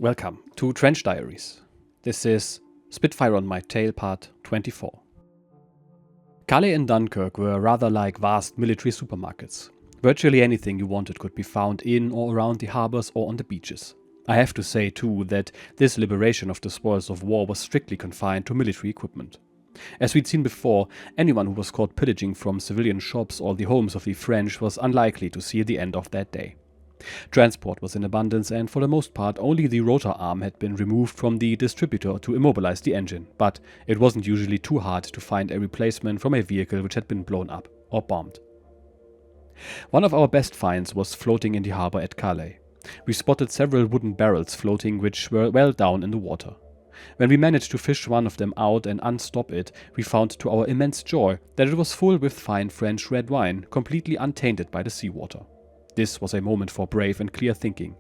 Welcome to Trench Diaries. This is Spitfire on My Tail part 24. Calais and Dunkirk were rather like vast military supermarkets. Virtually anything you wanted could be found in or around the harbours or on the beaches. I have to say too that this liberation of the spoils of war was strictly confined to military equipment. As we'd seen before, anyone who was caught pillaging from civilian shops or the homes of the French was unlikely to see the end of that day. Transport was in abundance, and for the most part only the rotor arm had been removed from the distributor to immobilize the engine, but it wasn't usually too hard to find a replacement from a vehicle which had been blown up or bombed. One of our best finds was floating in the harbour at Calais. We spotted several wooden barrels floating which were well down in the water. When we managed to fish one of them out and unstop it, we found to our immense joy that it was full with fine French red wine, completely untainted by the seawater. This was a moment for brave and clear thinking.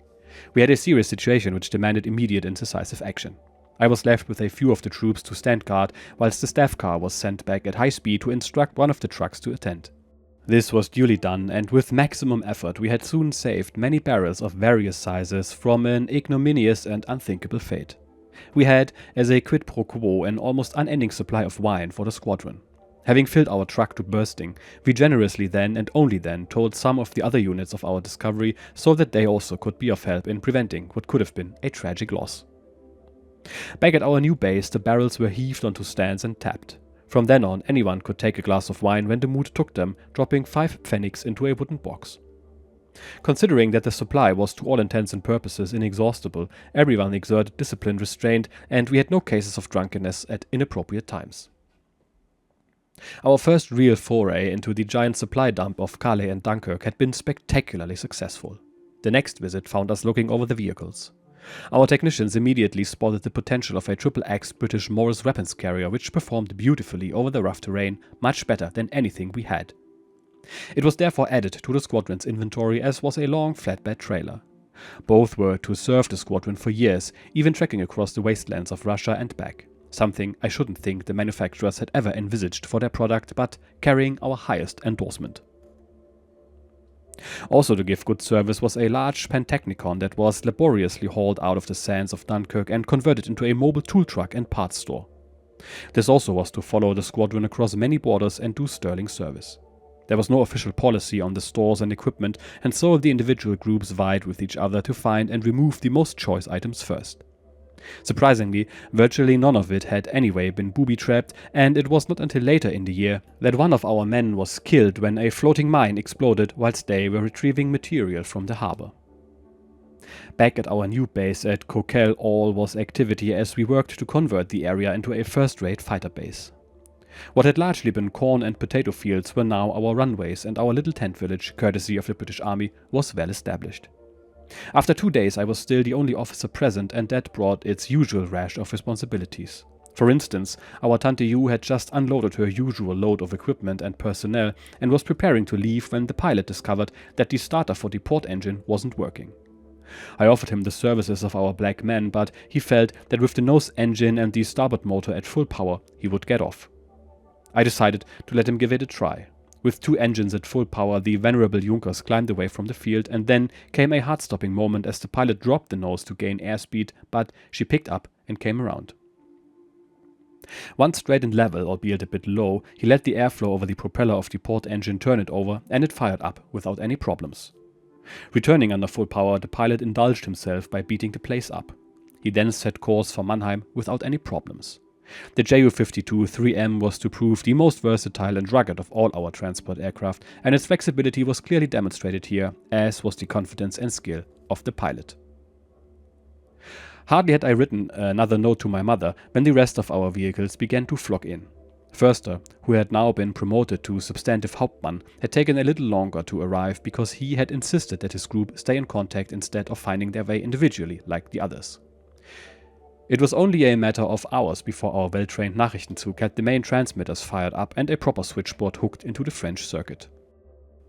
We had a serious situation which demanded immediate and decisive action. I was left with a few of the troops to stand guard, whilst the staff car was sent back at high speed to instruct one of the trucks to attend. This was duly done, and with maximum effort we had soon saved many barrels of various sizes from an ignominious and unthinkable fate. We had, as a quid pro quo, an almost unending supply of wine for the squadron. Having filled our truck to bursting, we generously then and only then told some of the other units of our discovery so that they also could be of help in preventing what could have been a tragic loss. Back at our new base, the barrels were heaved onto stands and tapped. From then on, anyone could take a glass of wine when the mood took them, dropping 5 pfennigs into a wooden box. Considering that the supply was to all intents and purposes inexhaustible, everyone exerted disciplined restraint, and we had no cases of drunkenness at inappropriate times. Our first real foray into the giant supply dump of Calais and Dunkirk had been spectacularly successful. The next visit found us looking over the vehicles. Our technicians immediately spotted the potential of a triple-X British Morris weapons carrier which performed beautifully over the rough terrain, much better than anything we had. It was therefore added to the squadron's inventory, as was a long flatbed trailer. Both were to serve the squadron for years, even trekking across the wastelands of Russia and back. Something I shouldn't think the manufacturers had ever envisaged for their product, but carrying our highest endorsement. Also to give good service was a large Pantechnicon that was laboriously hauled out of the sands of Dunkirk and converted into a mobile tool truck and parts store. This also was to follow the squadron across many borders and do sterling service. There was no official policy on the stores and equipment, and so the individual groups vied with each other to find and remove the most choice items first. Surprisingly, virtually none of it had anyway been booby-trapped, and it was not until later in the year that one of our men was killed when a floating mine exploded whilst they were retrieving material from the harbour. Back at our new base at Coquel, all was activity as we worked to convert the area into a first-rate fighter base. What had largely been corn and potato fields were now our runways, and our little tent village, courtesy of the British Army, was well established. After 2 days I was still the only officer present, and that brought its usual rash of responsibilities. For instance, our Tante Yu had just unloaded her usual load of equipment and personnel and was preparing to leave when the pilot discovered that the starter for the port engine wasn't working. I offered him the services of our black man, but he felt that with the nose engine and the starboard motor at full power he would get off. I decided to let him give it a try. With 2 engines at full power, the venerable Junkers climbed away from the field, and then came a heart-stopping moment as the pilot dropped the nose to gain airspeed, but she picked up and came around. Once straight and level, albeit a bit low, he let the airflow over the propeller of the port engine turn it over, and it fired up without any problems. Returning under full power, the pilot indulged himself by beating the place up. He then set course for Mannheim without any problems. The Ju-52-3M was to prove the most versatile and rugged of all our transport aircraft, and its flexibility was clearly demonstrated here, as was the confidence and skill of the pilot. Hardly had I written another note to my mother when the rest of our vehicles began to flock in. Förster, who had now been promoted to substantive Hauptmann, had taken a little longer to arrive because he had insisted that his group stay in contact instead of finding their way individually like the others. It was only a matter of hours before our well-trained Nachrichtenzug had the main transmitters fired up and a proper switchboard hooked into the French circuit.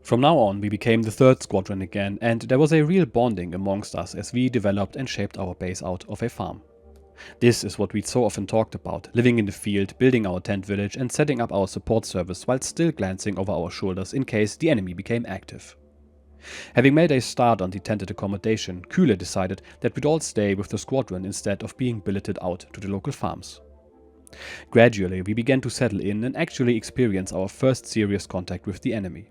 From now on we became the 3rd squadron again, and there was a real bonding amongst us as we developed and shaped our base out of a farm. This is what we'd so often talked about, living in the field, building our tent village and setting up our support service while still glancing over our shoulders in case the enemy became active. Having made a start on the tented accommodation, Kühle decided that we'd all stay with the squadron instead of being billeted out to the local farms. Gradually, we began to settle in and actually experience our first serious contact with the enemy.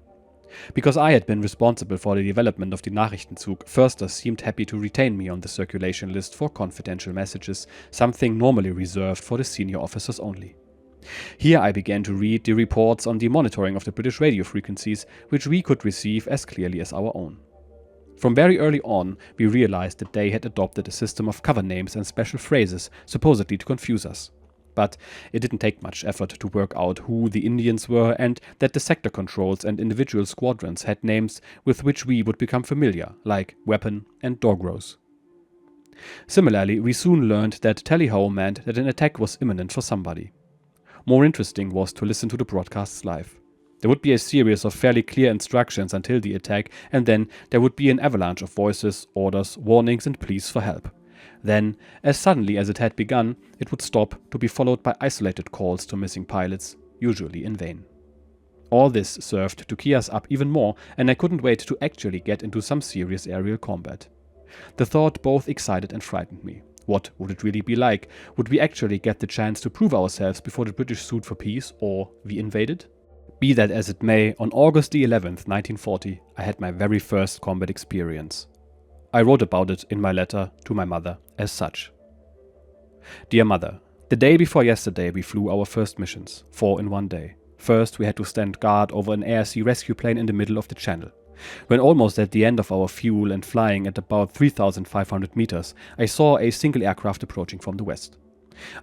Because I had been responsible for the development of the Nachrichtenzug, Förster seemed happy to retain me on the circulation list for confidential messages, something normally reserved for the senior officers only. Here I began to read the reports on the monitoring of the British radio frequencies, which we could receive as clearly as our own. From very early on, we realized that they had adopted a system of cover names and special phrases, supposedly to confuse us. But it didn't take much effort to work out who the Indians were and that the sector controls and individual squadrons had names with which we would become familiar, like Weapon and Dogros. Similarly, we soon learned that tally-ho meant that an attack was imminent for somebody. More interesting was to listen to the broadcasts live. There would be a series of fairly clear instructions until the attack, and then there would be an avalanche of voices, orders, warnings and pleas for help. Then, as suddenly as it had begun, it would stop to be followed by isolated calls to missing pilots, usually in vain. All this served to key us up even more, and I couldn't wait to actually get into some serious aerial combat. The thought both excited and frightened me. What would it really be like? Would we actually get the chance to prove ourselves before the British sued for peace, or we invaded? Be that as it may, on August the 11th, 1940, I had my very first combat experience. I wrote about it in my letter to my mother as such. Dear Mother, the day before yesterday we flew our first missions, 4 in one day. First we had to stand guard over an air-sea rescue plane in the middle of the channel. When almost at the end of our fuel and flying at about 3,500 meters, I saw a single aircraft approaching from the west.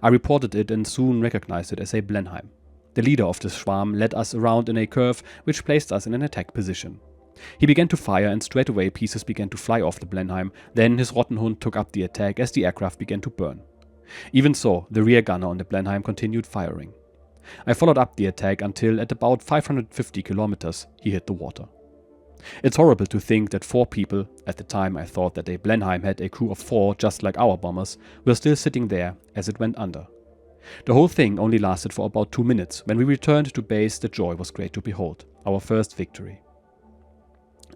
I reported it and soon recognized it as a Blenheim. The leader of this schwarm led us around in a curve which placed us in an attack position. He began to fire and straight away pieces began to fly off the Blenheim, then his Rottenhund took up the attack as the aircraft began to burn. Even so, the rear gunner on the Blenheim continued firing. I followed up the attack until at about 550 kilometers he hit the water. It's horrible to think that 4 people, at the time I thought that a Blenheim had a crew of 4 just like our bombers, were still sitting there as it went under. The whole thing only lasted for about 2 minutes. When we returned to base, the joy was great to behold. Our first victory.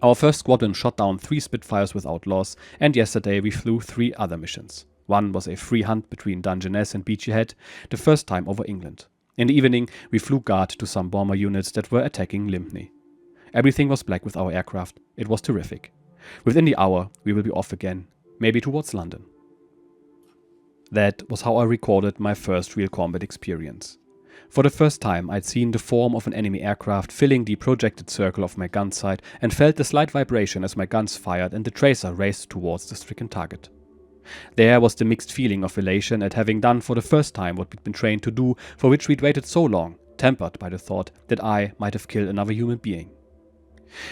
Our first squadron shot down 3 Spitfires without loss, and yesterday we flew 3 other missions. One was a free hunt between Dungeness and Beachy Head, the first time over England. In the evening, we flew guard to some bomber units that were attacking Lympne. Everything was black with our aircraft. It was terrific. Within the hour, we will be off again, maybe towards London. That was how I recorded my first real combat experience. For the first time, I'd seen the form of an enemy aircraft filling the projected circle of my gun sight and felt the slight vibration as my guns fired and the tracer raced towards the stricken target. There was the mixed feeling of elation at having done for the first time what we'd been trained to do, for which we'd waited so long, tempered by the thought that I might have killed another human being.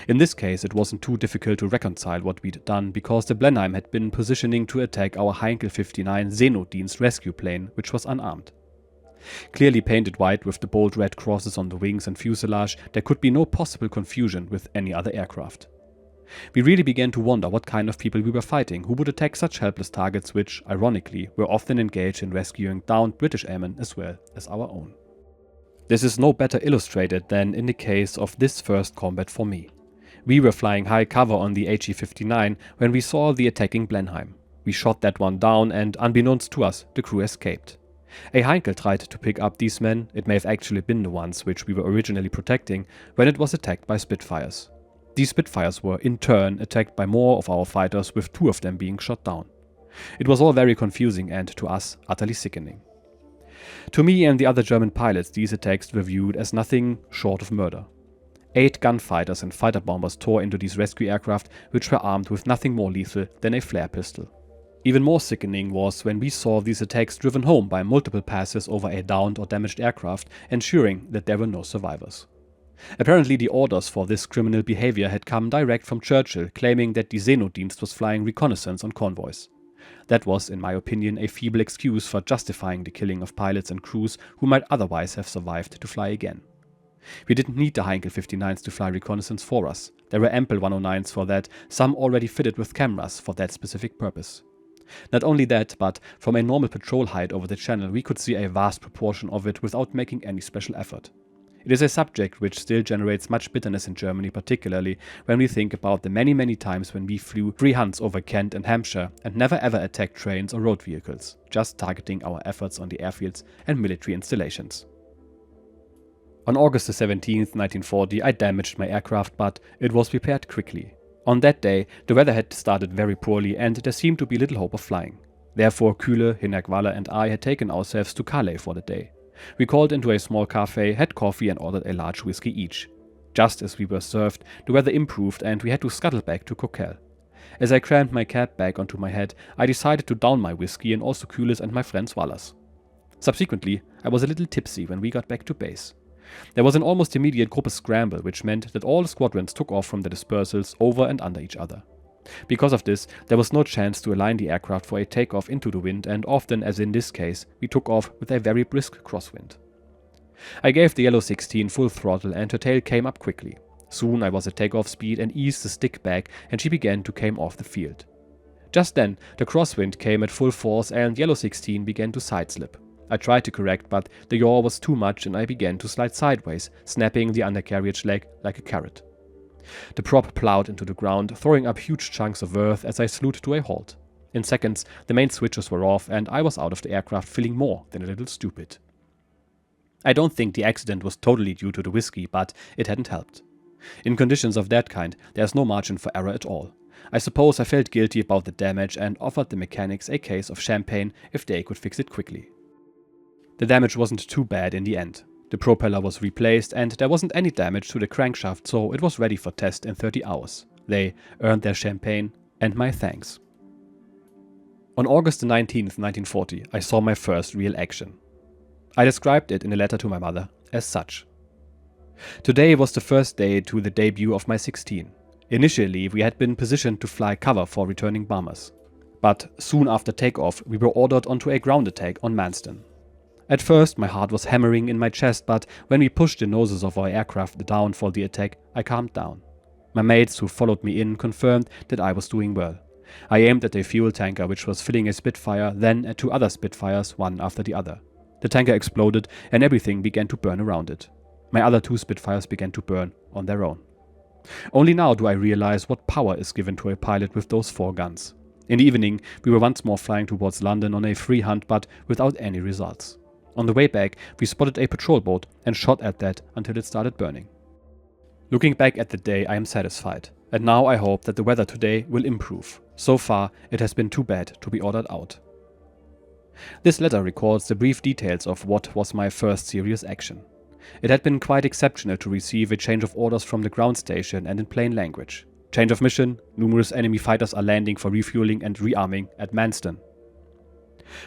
In this case, it wasn't too difficult to reconcile what we'd done, because the Blenheim had been positioning to attack our Heinkel 59 Seenotdienst rescue plane, which was unarmed. Clearly painted white with the bold red crosses on the wings and fuselage, there could be no possible confusion with any other aircraft. We really began to wonder what kind of people we were fighting, who would attack such helpless targets which, ironically, were often engaged in rescuing downed British airmen as well as our own. This is no better illustrated than in the case of this first combat for me. We were flying high cover on the HE-59 when we saw the attacking Blenheim. We shot that one down and, unbeknownst to us, the crew escaped. A Heinkel tried to pick up these men, it may have actually been the ones which we were originally protecting, when it was attacked by Spitfires. These Spitfires were, in turn, attacked by more of our fighters, with 2 of them being shot down. It was all very confusing and, to us, utterly sickening. To me and the other German pilots, these attacks were viewed as nothing short of murder. 8 gunfighters and fighter bombers tore into these rescue aircraft, which were armed with nothing more lethal than a flare pistol. Even more sickening was when we saw these attacks driven home by multiple passes over a downed or damaged aircraft, ensuring that there were no survivors. Apparently the orders for this criminal behavior had come direct from Churchill, claiming that the Seenotdienst was flying reconnaissance on convoys. That was, in my opinion, a feeble excuse for justifying the killing of pilots and crews who might otherwise have survived to fly again. We didn't need the Heinkel 59s to fly reconnaissance for us. There were ample 109s for that, some already fitted with cameras for that specific purpose. Not only that, but from a normal patrol height over the channel we could see a vast proportion of it without making any special effort. It is a subject which still generates much bitterness in Germany, particularly when we think about the many times when we flew free hunts over Kent and Hampshire and never ever attacked trains or road vehicles, just targeting our efforts on the airfields and military installations. On August 17, 1940, I damaged my aircraft, but it was repaired quickly. On that day, the weather had started very poorly and there seemed to be little hope of flying. Therefore, Kühle, Hinnerkwalle and I had taken ourselves to Calais for the day. We called into a small cafe, had coffee and ordered a large whiskey each. Just as we were served, the weather improved and we had to scuttle back to Coquelle. As I crammed my cap back onto my head, I decided to down my whiskey and also Kühle's and my friend's Waller's. Subsequently, I was a little tipsy when we got back to base. There was an almost immediate Gruppe scramble, which meant that all the squadrons took off from the dispersals over and under each other. Because of this, there was no chance to align the aircraft for a takeoff into the wind, and often, as in this case, we took off with a very brisk crosswind. I gave the Yellow 16 full throttle and her tail came up quickly. Soon I was at takeoff speed and eased the stick back and she began to come off the field. Just then, the crosswind came at full force and Yellow 16 began to sideslip. I tried to correct, but the yaw was too much and I began to slide sideways, snapping the undercarriage leg like a carrot. The prop plowed into the ground, throwing up huge chunks of earth as I slewed to a halt. In seconds, the main switches were off and I was out of the aircraft feeling more than a little stupid. I don't think the accident was totally due to the whiskey, but it hadn't helped. In conditions of that kind, there's no margin for error at all. I suppose I felt guilty about the damage and offered the mechanics a case of champagne if they could fix it quickly. The damage wasn't too bad in the end. The propeller was replaced and there wasn't any damage to the crankshaft, so it was ready for test in 30 hours. They earned their champagne and my thanks. On August 19, 1940, I saw my first real action. I described it in a letter to my mother as such. Today was the first day to the debut of my 16. Initially, we had been positioned to fly cover for returning bombers. But soon after takeoff, we were ordered onto a ground attack on Manston. At first, my heart was hammering in my chest, but when we pushed the noses of our aircraft down for the attack, I calmed down. My mates who followed me in confirmed that I was doing well. I aimed at a fuel tanker which was filling a Spitfire, then at 2 other Spitfires, one after the other. The tanker exploded and everything began to burn around it. My other 2 Spitfires began to burn on their own. Only now do I realize what power is given to a pilot with those 4 guns. In the evening, we were once more flying towards London on a free hunt, but without any results. On the way back, we spotted a patrol boat and shot at that until it started burning. Looking back at the day, I am satisfied. And now I hope that the weather today will improve. So far, it has been too bad to be ordered out. This letter records the brief details of what was my first serious action. It had been quite exceptional to receive a change of orders from the ground station and in plain language. Change of mission, numerous enemy fighters are landing for refueling and rearming at Manston.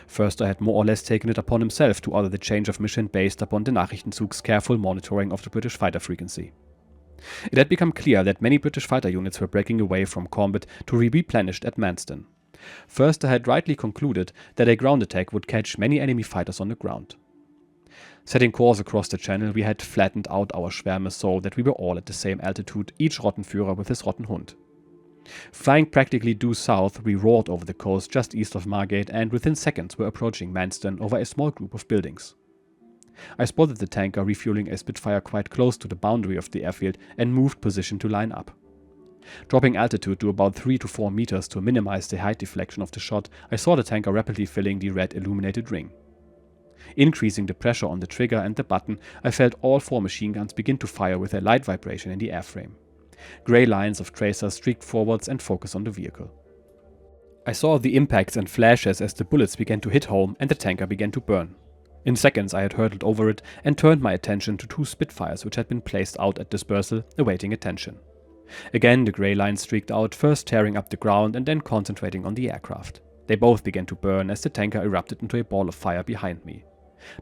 First, I had more or less taken it upon himself to order the change of mission based upon the Nachrichtenzug's careful monitoring of the British fighter frequency. It had become clear that many British fighter units were breaking away from combat to be replenished at Manston. First, I had rightly concluded that a ground attack would catch many enemy fighters on the ground. Setting course across the channel, we had flattened out our Schwärme so that we were all at the same altitude, each Rottenführer with his Rottenhund. Flying practically due south, we roared over the coast just east of Margate and within seconds were approaching Manston over a small group of buildings. I spotted the tanker refueling a Spitfire quite close to the boundary of the airfield and moved position to line up. Dropping altitude to about 3 to 4 meters to minimize the height deflection of the shot, I saw the tanker rapidly filling the red illuminated ring. Increasing the pressure on the trigger and the button, I felt all 4 machine guns begin to fire with a light vibration in the airframe. Grey lines of tracers streaked forwards and focused on the vehicle. I saw the impacts and flashes as the bullets began to hit home and the tanker began to burn. In seconds I had hurtled over it and turned my attention to 2 Spitfires which had been placed out at dispersal, awaiting attention. Again the grey lines streaked out, first tearing up the ground and then concentrating on the aircraft. They both began to burn as the tanker erupted into a ball of fire behind me.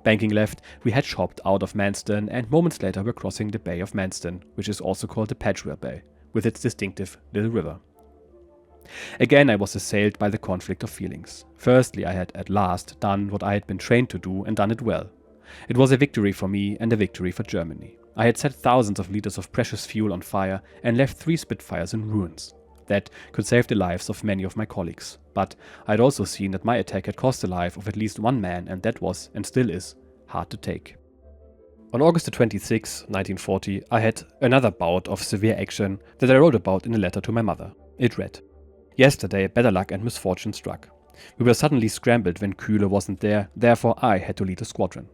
Banking left, we had chopped out of Manston and moments later were crossing the Bay of Manston, which is also called the Padgwell Bay, with its distinctive little river. Again I was assailed by the conflict of feelings. Firstly, I had at last done what I had been trained to do and done it well. It was a victory for me and a victory for Germany. I had set thousands of liters of precious fuel on fire and left 3 Spitfires in ruins. That could save the lives of many of my colleagues. But I had also seen that my attack had cost the life of at least 1 man, and that was, and still is, hard to take. On August 26, 1940, I had another bout of severe action that I wrote about in a letter to my mother. It read, "Yesterday, better luck and misfortune struck. We were suddenly scrambled when Kühle wasn't there, therefore I had to lead a squadron.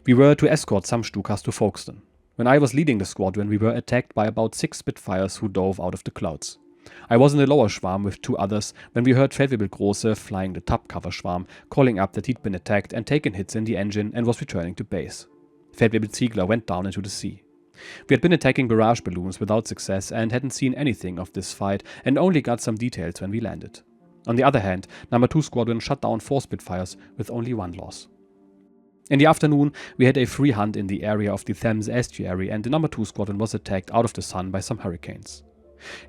We were to escort some Stukas to Folkestone. When I was leading the squadron, we were attacked by about 6 Spitfires who dove out of the clouds. I was in the lower Schwarm with 2 others when we heard Feldwebel Große flying the top cover Schwarm, calling up that he'd been attacked and taken hits in the engine and was returning to base. Feldwebel Ziegler went down into the sea. We had been attacking barrage balloons without success and hadn't seen anything of this fight and only got some details when we landed. On the other hand, No. 2 Squadron shot down 4 Spitfires with only 1 loss. In the afternoon, we had a free hunt in the area of the Thames estuary and the No. 2 Squadron was attacked out of the sun by some hurricanes.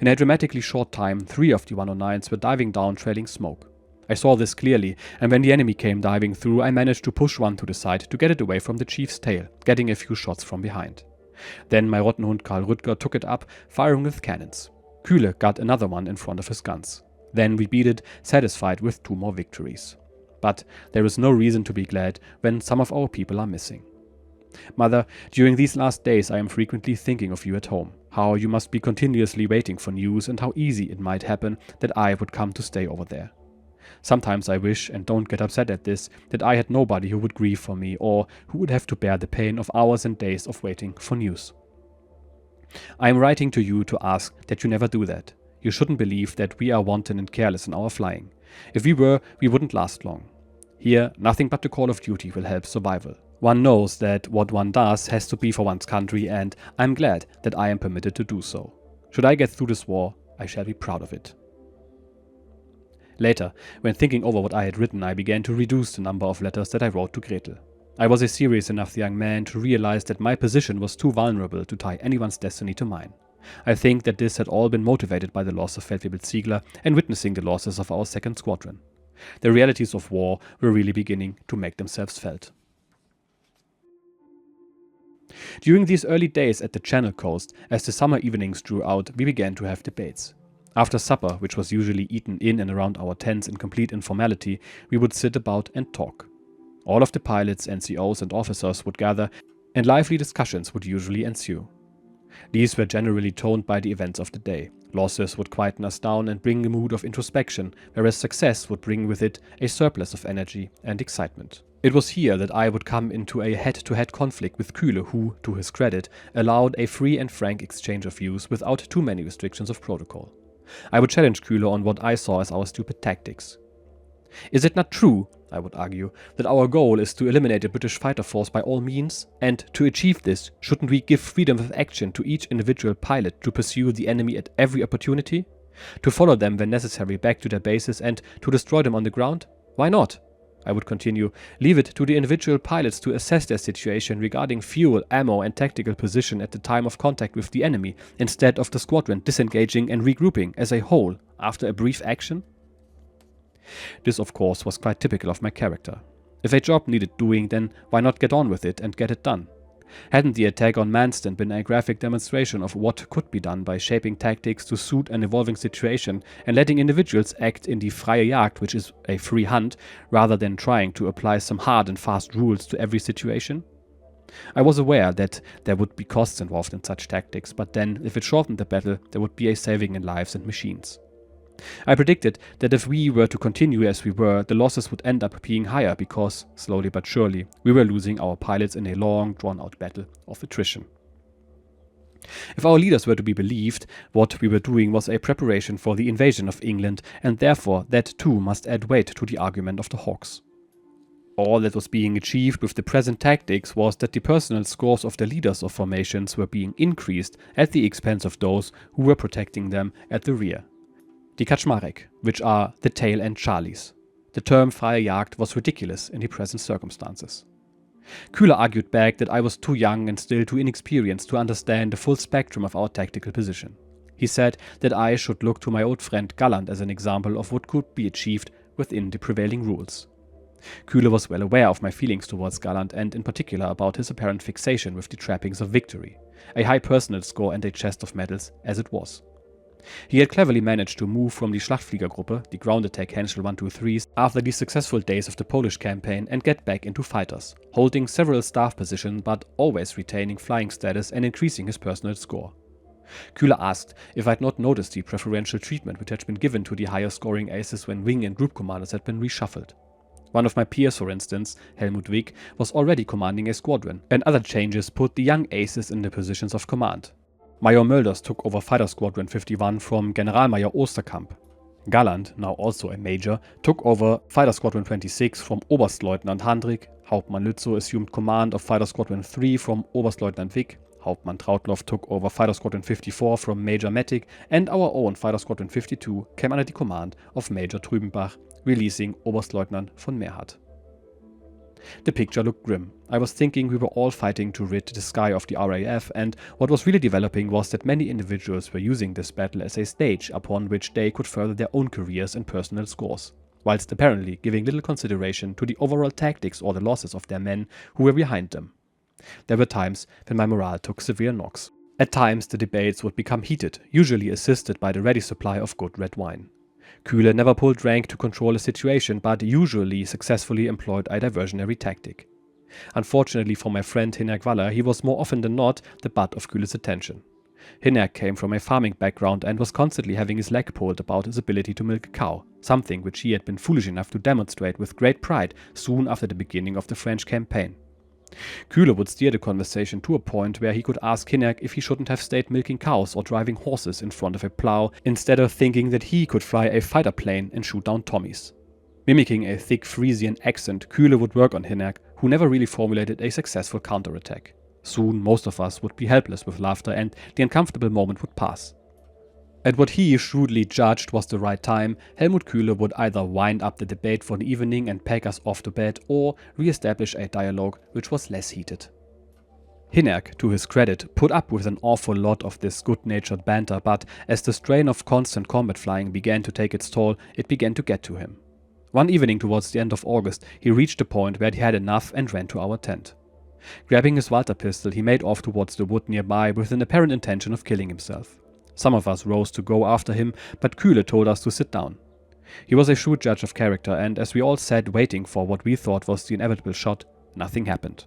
In a dramatically short time, 3 of the 109s were diving down trailing smoke. I saw this clearly, and when the enemy came diving through, I managed to push one to the side to get it away from the chief's tail, getting a few shots from behind. Then my Rottenhund Karl Rüttger took it up, firing with cannons. Kühle got another one in front of his guns. Then we beat it, satisfied with 2 more victories. But there is no reason to be glad when some of our people are missing. Mother, during these last days I am frequently thinking of you at home, how you must be continuously waiting for news and how easy it might happen that I would come to stay over there. Sometimes I wish, and don't get upset at this, that I had nobody who would grieve for me or who would have to bear the pain of hours and days of waiting for news. I am writing to you to ask that you never do that. You shouldn't believe that we are wanton and careless in our flying. If we were, we wouldn't last long. Here, nothing but the call of duty will help survival. One knows that what one does has to be for one's country, and I'm glad that I am permitted to do so. Should I get through this war, I shall be proud of it." Later, when thinking over what I had written, I began to reduce the number of letters that I wrote to Gretel. I was a serious enough young man to realize that my position was too vulnerable to tie anyone's destiny to mine. I think that this had all been motivated by the loss of Feldwebel Ziegler and witnessing the losses of our 2nd Squadron. The realities of war were really beginning to make themselves felt. During these early days at the Channel coast, as the summer evenings drew out, we began to have debates. After supper, which was usually eaten in and around our tents in complete informality, we would sit about and talk. All of the pilots, NCOs and officers would gather, and lively discussions would usually ensue. These were generally toned by the events of the day. Losses would quieten us down and bring a mood of introspection, whereas success would bring with it a surplus of energy and excitement. It was here that I would come into a head-to-head conflict with Kühle, who, to his credit, allowed a free and frank exchange of views without too many restrictions of protocol. I would challenge Kühle on what I saw as our stupid tactics. Is it not true, I would argue, that our goal is to eliminate the British fighter force by all means? And to achieve this, shouldn't we give freedom of action to each individual pilot to pursue the enemy at every opportunity? To follow them when necessary back to their bases and to destroy them on the ground? Why not? I would continue, leave it to the individual pilots to assess their situation regarding fuel, ammo and tactical position at the time of contact with the enemy, instead of the squadron disengaging and regrouping as a whole after a brief action? This, of course, was quite typical of my character. If a job needed doing, then why not get on with it and get it done? Hadn't the attack on Manston been a graphic demonstration of what could be done by shaping tactics to suit an evolving situation and letting individuals act in die freie Jagd, which is a free hunt, rather than trying to apply some hard and fast rules to every situation? I was aware that there would be costs involved in such tactics, but then, if it shortened the battle, there would be a saving in lives and machines. I predicted that if we were to continue as we were, the losses would end up being higher because, slowly but surely, we were losing our pilots in a long, drawn-out battle of attrition. If our leaders were to be believed, what we were doing was a preparation for the invasion of England, and therefore that too must add weight to the argument of the Hawks. All that was being achieved with the present tactics was that the personal scores of the leaders of formations were being increased at the expense of those who were protecting them at the rear. Die Kaczmarek, which are the tail end Charlies. The term freie Jagd was ridiculous in the present circumstances. Kühle argued back that I was too young and still too inexperienced to understand the full spectrum of our tactical position. He said that I should look to my old friend Galland as an example of what could be achieved within the prevailing rules. Kühle was well aware of my feelings towards Galland and in particular about his apparent fixation with the trappings of victory, a high personal score and a chest of medals as it was. He had cleverly managed to move from the Schlachtfliegergruppe, the ground attack Henschel 123s, after the successful days of the Polish campaign and get back into fighters, holding several staff positions but always retaining flying status and increasing his personal score. Kühler asked if I'd not noticed the preferential treatment which had been given to the higher scoring aces when wing and group commanders had been reshuffled. One of my peers, for instance, Helmut Wick, was already commanding a squadron, and other changes put the young aces in the positions of command. Major Mölders took over Fighter Squadron 51 from Generalmajor Osterkamp. Galland, now also a major, took over Fighter Squadron 26 from Oberstleutnant Handrik. Hauptmann Lützow assumed command of Fighter Squadron 3 from Oberstleutnant Wick. Hauptmann Trautloff took over Fighter Squadron 54 from Major Mettig, and our own Fighter Squadron 52 came under the command of Major Trübenbach, releasing Oberstleutnant von Merhardt. The picture looked grim. I was thinking we were all fighting to rid the sky of the RAF, and what was really developing was that many individuals were using this battle as a stage upon which they could further their own careers and personal scores, whilst apparently giving little consideration to the overall tactics or the losses of their men who were behind them. There were times when my morale took severe knocks. At times the debates would become heated, usually assisted by the ready supply of good red wine. Kühler never pulled rank to control a situation, but usually successfully employed a diversionary tactic. Unfortunately for my friend Hinerk Waller, he was more often than not the butt of Kühler's attention. Hinerk came from a farming background and was constantly having his leg pulled about his ability to milk a cow, something which he had been foolish enough to demonstrate with great pride soon after the beginning of the French campaign. Kühler would steer the conversation to a point where he could ask Hinerk if he shouldn't have stayed milking cows or driving horses in front of a plow, instead of thinking that he could fly a fighter plane and shoot down Tommies. Mimicking a thick Frisian accent, Kühler would work on Hinerk, who never really formulated a successful counterattack. Soon most of us would be helpless with laughter and the uncomfortable moment would pass. At what he shrewdly judged was the right time, Helmut Kühler would either wind up the debate for the evening and pack us off to bed, or re-establish a dialogue which was less heated. Hinerk, to his credit, put up with an awful lot of this good-natured banter, but as the strain of constant combat flying began to take its toll, it began to get to him. One evening towards the end of August, he reached a point where he had enough and ran to our tent. Grabbing his Walter pistol, he made off towards the wood nearby with an apparent intention of killing himself. Some of us rose to go after him, but Kühler told us to sit down. He was a shrewd judge of character, and as we all sat waiting for what we thought was the inevitable shot, nothing happened.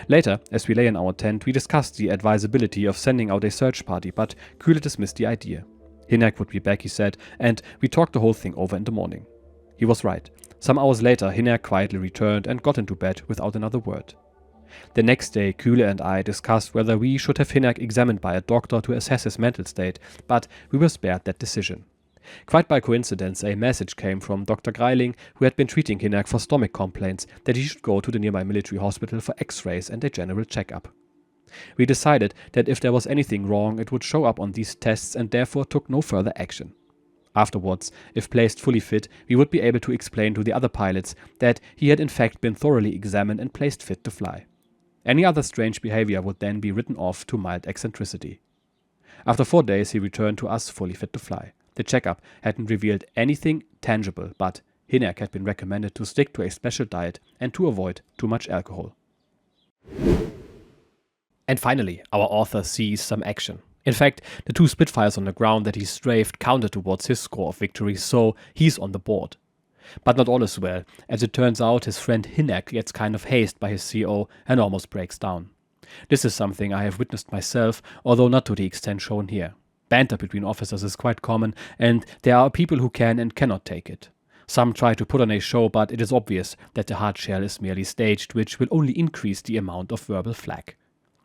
Later, as we lay in our tent, we discussed the advisability of sending out a search party, but Kühler dismissed the idea. Hinerk would be back, he said, and we talked the whole thing over in the morning. He was right. Some hours later, Hinerk quietly returned and got into bed without another word. The next day, Kühler and I discussed whether we should have Hinerk examined by a doctor to assess his mental state, but we were spared that decision. Quite by coincidence, a message came from Dr. Greiling, who had been treating Hinerk for stomach complaints, that he should go to the nearby military hospital for x-rays and a general checkup. We decided that if there was anything wrong, it would show up on these tests and therefore took no further action. Afterwards, if placed fully fit, we would be able to explain to the other pilots that he had in fact been thoroughly examined and placed fit to fly. Any other strange behavior would then be written off to mild eccentricity. After 4 days, he returned to us fully fit to fly. The checkup hadn't revealed anything tangible, but Hinerk had been recommended to stick to a special diet and to avoid too much alcohol. And finally, our author sees some action. In fact, the 2 Spitfires on the ground that he strafed counted towards his score of victories, so he's on the board. But not all is well. As it turns out, his friend Hinerk gets kind of hazed by his CO and almost breaks down. This is something I have witnessed myself, although not to the extent shown here. Banter between officers is quite common, and there are people who can and cannot take it. Some try to put on a show, but it is obvious that the hard shell is merely staged, which will only increase the amount of verbal flak.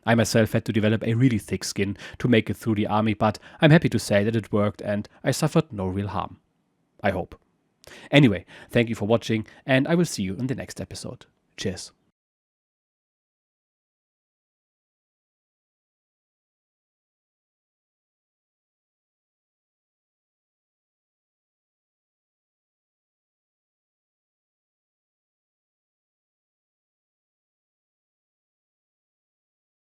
I myself had to develop a really thick skin to make it through the army, but I'm happy to say that it worked and I suffered no real harm. I hope. Anyway, thank you for watching, and I will see you in the next episode. Cheers.